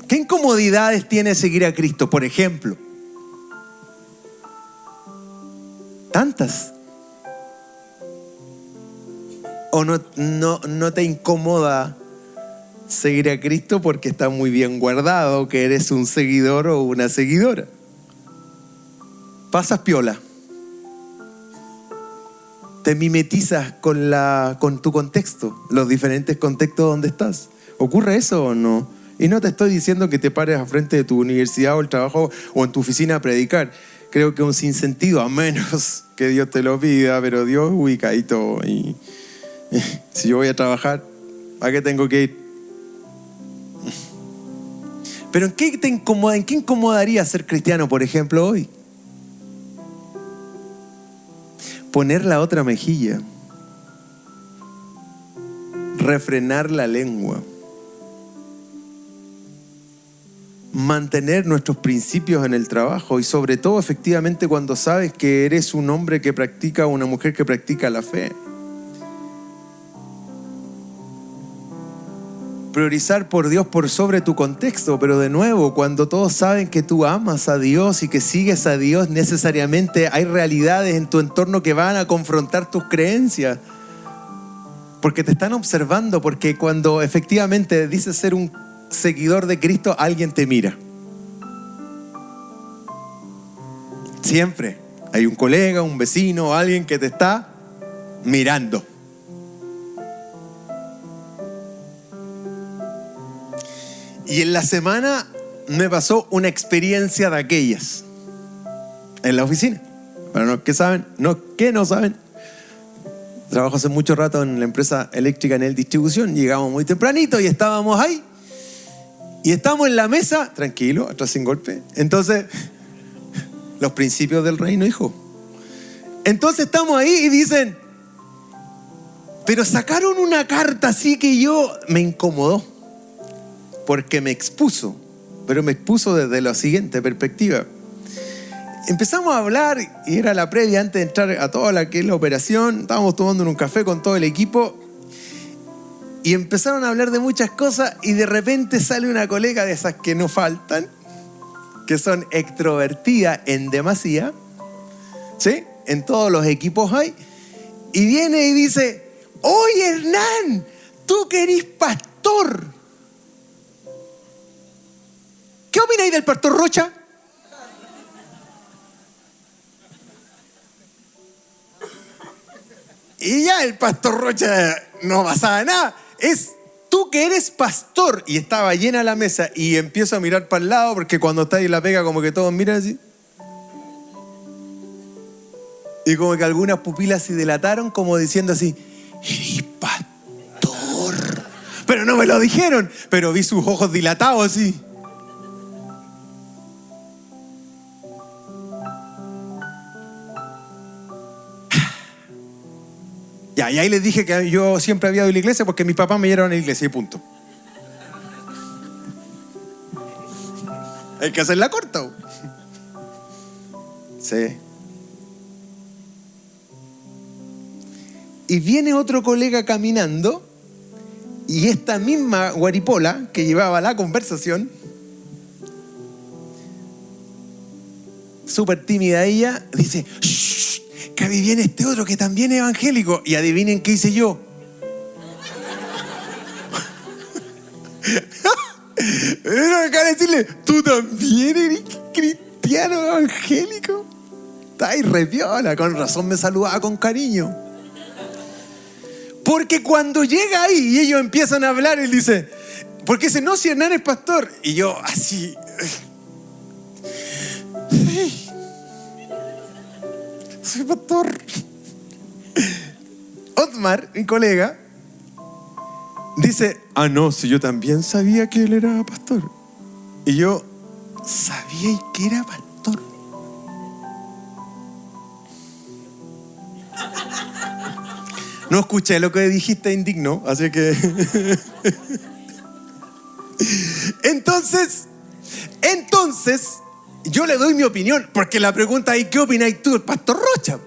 ¿Qué incomodidades tiene seguir a Cristo, por ejemplo? Tantas. ¿O no te incomoda seguir a Cristo porque está muy bien guardado, que eres un seguidor o una seguidora? Pasas piola. Te mimetizas con tu contexto, los diferentes contextos donde estás. ¿Ocurre eso o no? Y no te estoy diciendo que te pares a frente de tu universidad o el trabajo o en tu oficina a predicar. Creo que es un sinsentido, a menos que Dios te lo pida, pero Dios ubica ahí todo. Y si yo voy a trabajar, ¿a qué tengo que ir? Pero ¿en qué te incomoda? ¿En qué incomodaría ser cristiano, por ejemplo, hoy? Poner la otra mejilla. Refrenar la lengua. Mantener nuestros principios en el trabajo y sobre todo efectivamente cuando sabes que eres un hombre que practica o una mujer que practica la fe. Priorizar por Dios por sobre tu contexto, pero de nuevo, cuando todos saben que tú amas a Dios y que sigues a Dios, necesariamente hay realidades en tu entorno que van a confrontar tus creencias. Porque te están observando, porque cuando efectivamente dices ser un seguidor de Cristo, alguien te mira. Siempre hay un colega, un vecino, alguien que te está mirando. Y en la semana me pasó una experiencia de aquellas en la oficina. Para los que saben, que no saben, trabajo hace mucho rato en la empresa eléctrica en el distribución. Llegamos muy tempranito y estábamos ahí. Y estamos en la mesa, tranquilo, atrás sin golpe. Entonces, los principios del reino, hijo. Entonces estamos ahí y dicen, pero sacaron una carta así que yo me incomodó. Porque me expuso, pero me expuso desde la siguiente perspectiva. Empezamos a hablar y era la previa antes de entrar a toda la que es la operación. Estábamos tomando un café con todo el equipo y empezaron a hablar de muchas cosas y de repente sale una colega de esas que no faltan, que son extrovertidas en demasía, ¿sí? En todos los equipos hay. Y viene y dice, oye Hernán, tú que eres pastor, ¿qué opináis del pastor Rocha? Y ya el pastor Rocha no pasaba nada. Es tú que eres pastor. Y estaba llena la mesa y empiezo a mirar para el lado porque cuando está ahí la pega como que todos miran así. Y como que algunas pupilas se dilataron como diciendo así, eres pastor. Pero no me lo dijeron, pero vi sus ojos dilatados así. Y ahí les dije que yo siempre había ido a la iglesia porque mis papás me llevaron a la iglesia y punto. Hay que hacerla corta. Sí. Y viene otro colega caminando y esta misma guaripola que llevaba la conversación, súper tímida ella, dice, shh, que ahí viene este otro que también es evangélico. Y adivinen qué hice yo. Pero acá decirle, ¿tú también eres cristiano evangélico? Está ahí re piola, con razón me saludaba con cariño. Porque cuando llega ahí y ellos empiezan a hablar, él dice, porque dice, no, si Hernán es pastor. Y yo así, sí, soy pastor. Otmar, mi colega, dice, no, si yo también sabía que él era pastor. Y yo, ¿sabía que era pastor? No escuché lo que dijiste, indigno, así que... Entonces, yo le doy mi opinión, porque la pregunta es, ¿qué opináis tú del pastor Rocha?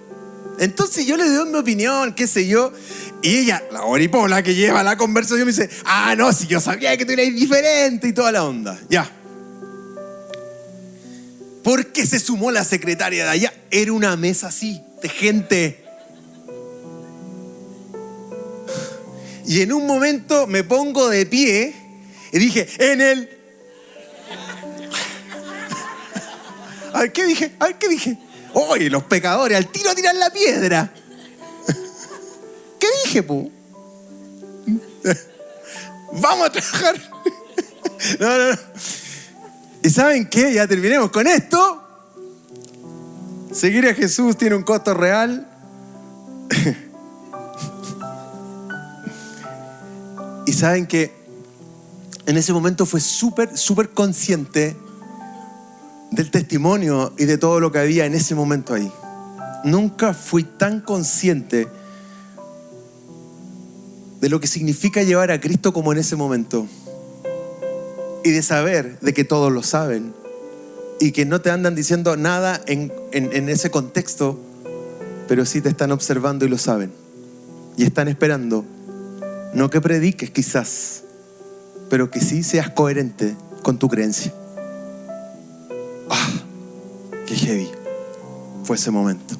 Entonces yo le doy mi opinión, qué sé yo, y ella, la oripola que lleva la conversación, me dice, no, si yo sabía que tú eras diferente y toda la onda. Ya. ¿Por qué se sumó la secretaria de allá? Era una mesa así, de gente. Y en un momento me pongo de pie y dije, A ver, ¿qué dije? Oye, los pecadores, al tiro a tirar la piedra. ¿Qué dije, po? Vamos a trabajar. No. ¿Y saben qué? Ya terminemos con esto. Seguir a Jesús tiene un costo real. ¿Y saben qué? en ese momento fue súper consciente del testimonio y de todo lo que había en ese momento ahí. Nunca fui tan consciente de lo que significa llevar a Cristo como en ese momento. Y de saber de que todos lo saben y que no te andan diciendo nada en ese contexto, pero sí te están observando y lo saben. Y están esperando, no que prediques quizás, pero que sí seas coherente con tu creencia. ¡Ah! ¡Qué heavy fue ese momento!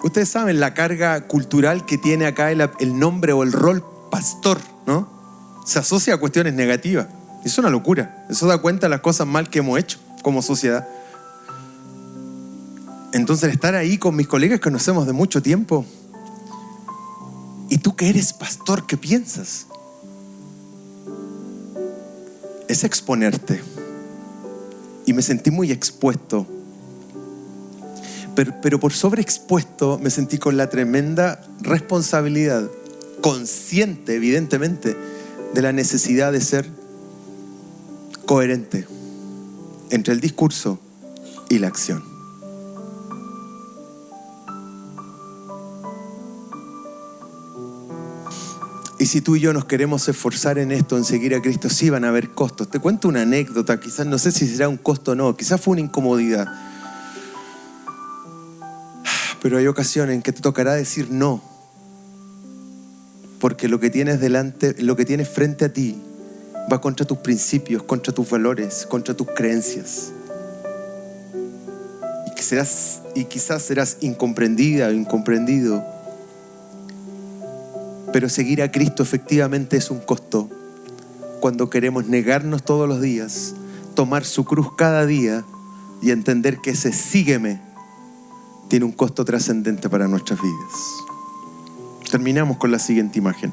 Ustedes saben la carga cultural que tiene acá el nombre o el rol pastor, ¿no? Se asocia a cuestiones negativas. Es una locura. Eso da cuenta de las cosas mal que hemos hecho como sociedad. Entonces, estar ahí con mis colegas que conocemos de mucho tiempo. ¿Y tú que eres pastor, qué piensas? Es exponerte. Y me sentí muy expuesto. Pero por sobreexpuesto me sentí con la tremenda responsabilidad, consciente evidentemente, de la necesidad de ser coherente entre el discurso y la acción. Y si tú y yo nos queremos esforzar en esto, en seguir a Cristo, sí van a haber costos. Te cuento una anécdota, quizás no sé si será un costo o no, quizás fue una incomodidad. Pero hay ocasiones en que te tocará decir no, porque lo que tienes delante, lo que tienes frente a ti, va contra tus principios, contra tus valores, contra tus creencias. Y quizás serás incomprendida o incomprendido. Pero seguir a Cristo efectivamente es un costo. Cuando queremos negarnos todos los días, tomar su cruz cada día y entender que ese sígueme tiene un costo trascendente para nuestras vidas. Terminamos con la siguiente imagen.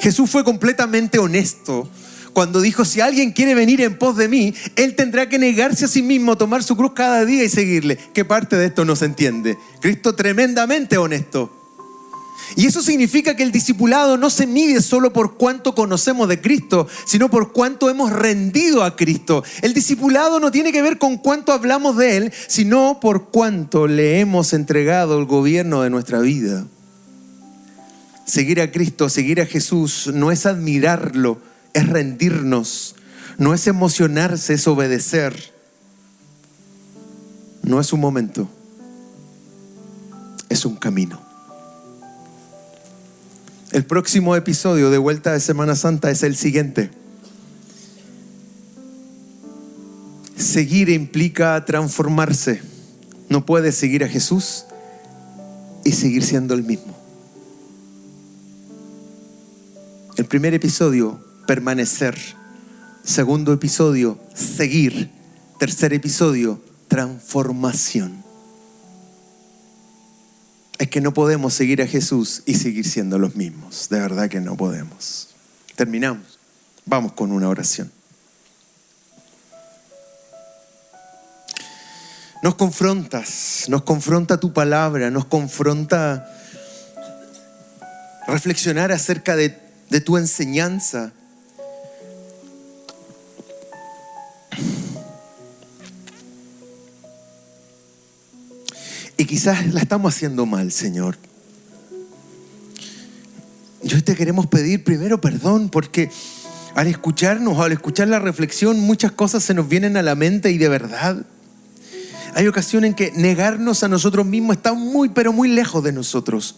Jesús fue completamente honesto cuando dijo: si alguien quiere venir en pos de mí, él tendrá que negarse a sí mismo, tomar su cruz cada día y seguirle. ¿Qué parte de esto no se entiende? Cristo tremendamente honesto. Y eso significa que el discipulado no se mide solo por cuánto conocemos de Cristo, sino por cuánto hemos rendido a Cristo. El discipulado no tiene que ver con cuánto hablamos de Él, sino por cuánto le hemos entregado el gobierno de nuestra vida. Seguir a Cristo, seguir a Jesús, no es admirarlo, es rendirnos. No es emocionarse, es obedecer. No es un momento, es un camino. El próximo episodio de Vuelta de Semana Santa es el siguiente. Seguir implica transformarse. No puedes seguir a Jesús y seguir siendo el mismo. El primer episodio, permanecer. Segundo episodio, seguir. Tercer episodio, transformación. Es que no podemos seguir a Jesús y seguir siendo los mismos. De verdad que no podemos. Terminamos. Vamos con una oración. Nos confronta tu palabra, nos confronta reflexionar acerca de tu enseñanza. Y quizás la estamos haciendo mal, Señor. Y hoy te queremos pedir primero perdón, porque al escucharnos, al escuchar la reflexión, muchas cosas se nos vienen a la mente y de verdad. Hay ocasiones en que negarnos a nosotros mismos está muy, pero muy lejos de nosotros.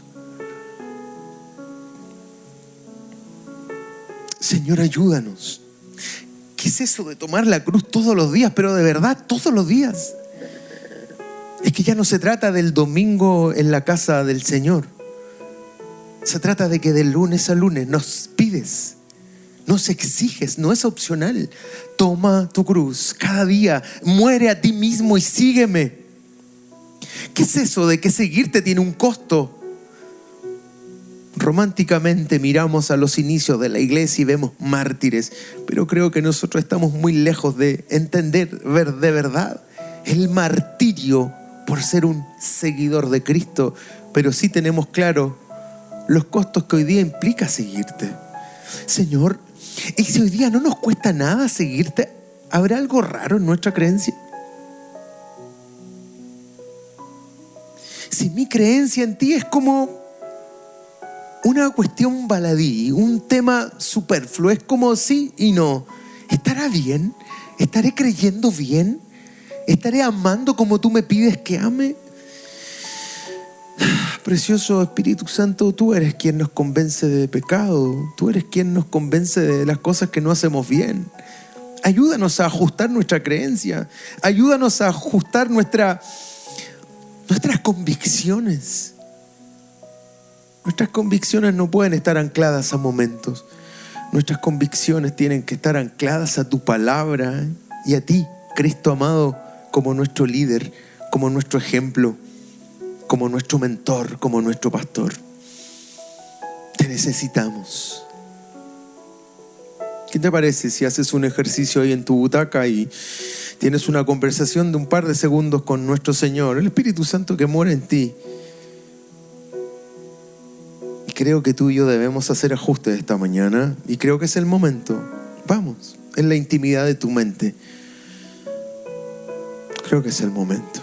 Señor, ayúdanos. ¿Qué es eso de tomar la cruz todos los días? Pero de verdad, todos los días. Es que ya no se trata del domingo en la casa del Señor. Se trata de que de lunes a lunes nos pides, nos exiges, no es opcional. Toma tu cruz cada día, muere a ti mismo y sígueme. ¿Qué es eso de que seguirte tiene un costo? Románticamente miramos a los inicios de la iglesia y vemos mártires, pero creo que nosotros estamos muy lejos de entender de verdad el martirio por ser un seguidor de Cristo. Pero sí tenemos claro los costos que hoy día implica seguirte. Señor, ¿y si hoy día no nos cuesta nada seguirte? ¿Habrá algo raro en nuestra creencia? Si mi creencia en ti es como una cuestión baladí, un tema superfluo, es como sí y no. ¿Estará bien? ¿Estaré creyendo bien? ¿Estaré amando como tú me pides que ame? Precioso Espíritu Santo, tú eres quien nos convence de pecado. Tú eres quien nos convence de las cosas que no hacemos bien. Ayúdanos a ajustar nuestra creencia. Ayúdanos a ajustar nuestras convicciones. Nuestras convicciones no pueden estar ancladas a momentos. Nuestras convicciones tienen que estar ancladas a tu palabra y a ti, Cristo amado, como nuestro líder, como nuestro ejemplo, como nuestro mentor, como nuestro pastor. Te necesitamos. ¿Qué te parece si haces un ejercicio ahí en tu butaca y tienes una conversación de un par de segundos con nuestro Señor, el Espíritu Santo que mora en ti? Y creo que tú y yo debemos hacer ajustes esta mañana y creo que es el momento. Vamos, en la intimidad de tu mente. Creo que es el momento.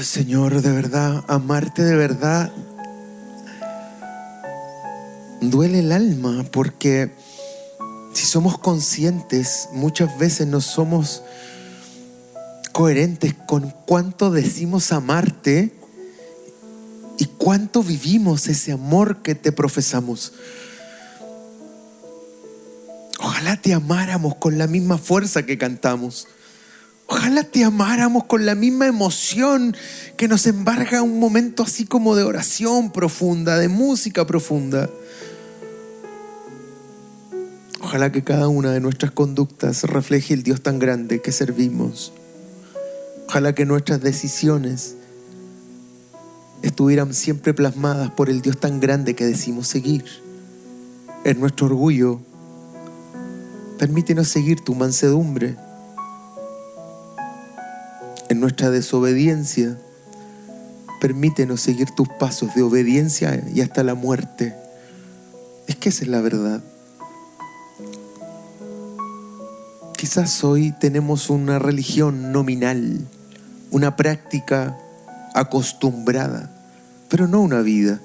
Señor, de verdad, amarte de verdad duele el alma, porque si somos conscientes, muchas veces no somos coherentes con cuánto decimos amarte y cuánto vivimos ese amor que te profesamos. Ojalá te amáramos con la misma fuerza que cantamos. Ojalá te amáramos con la misma emoción que nos embarga un momento así como de oración profunda, de música profunda. Ojalá que cada una de nuestras conductas refleje el Dios tan grande que servimos. Ojalá que nuestras decisiones estuvieran siempre plasmadas por el Dios tan grande que decimos seguir. En nuestro orgullo, permítenos seguir tu mansedumbre. En nuestra desobediencia, permítenos seguir tus pasos de obediencia y hasta la muerte. Es que esa es la verdad. Quizás hoy tenemos una religión nominal, una práctica acostumbrada, pero no una vida.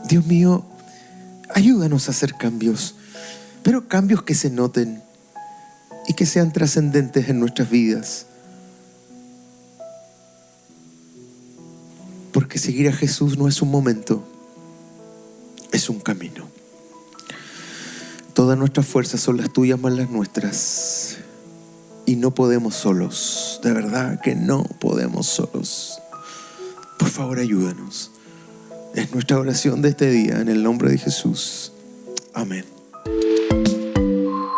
Dios mío, ayúdanos a hacer cambios, pero cambios que se noten y que sean trascendentes en nuestras vidas. Porque seguir a Jesús no es un momento, es un camino. Todas nuestras fuerzas son las tuyas más las nuestras. Y no podemos solos, de verdad que no podemos solos. Por favor, ayúdanos. Es nuestra oración de este día, en el nombre de Jesús. Amén.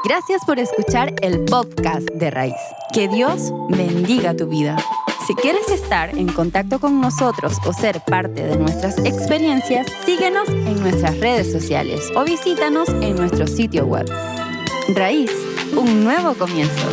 Gracias por escuchar el podcast de Raíz. Que Dios bendiga tu vida. Si quieres estar en contacto con nosotros o ser parte de nuestras experiencias, síguenos en nuestras redes sociales o visítanos en nuestro sitio web. Raíz, un nuevo comienzo.